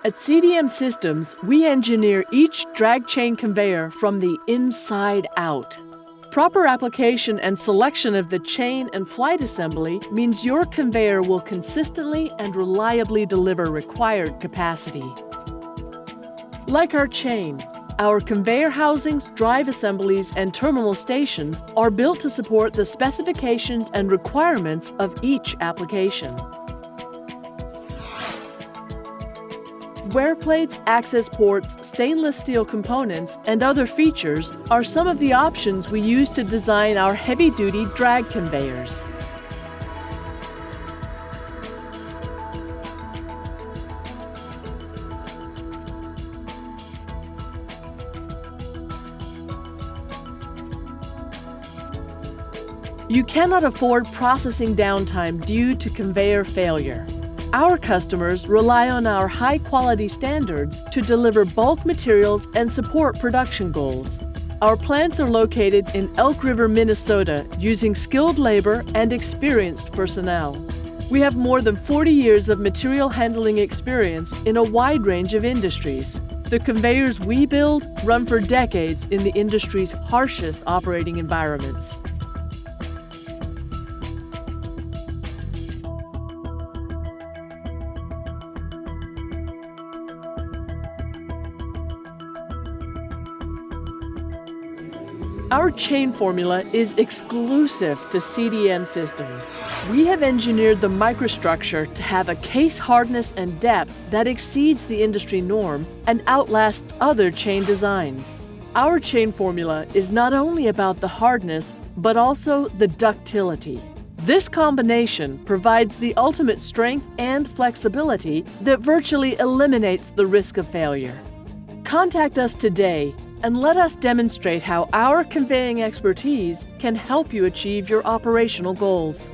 At CDM Systems, we engineer each drag chain conveyor from the inside out. Proper application and selection of the chain and flight assembly means your conveyor will consistently and reliably deliver required capacity. Like our chain, our conveyor housings, drive assemblies, and terminal stations are built to support the specifications and requirements of each application. Wear plates, access ports, stainless steel components, and other features are some of the options we use to design our heavy-duty drag conveyors. You cannot afford processing downtime due to conveyor failure. Our customers rely on our high-quality standards to deliver bulk materials and support production goals. Our plants are located in Elk River, Minnesota, using skilled labor and experienced personnel. We have more than 40 years of material handling experience in a wide range of industries. The conveyors we build run for decades in the industry's harshest operating environments. Our chain formula is exclusive to CDM Systems. We have engineered the microstructure to have a case hardness and depth that exceeds the industry norm and outlasts other chain designs. Our chain formula is not only about the hardness, but also the ductility. This combination provides the ultimate strength and flexibility that virtually eliminates the risk of failure. Contact us today and let us demonstrate how our conveying expertise can help you achieve your operational goals.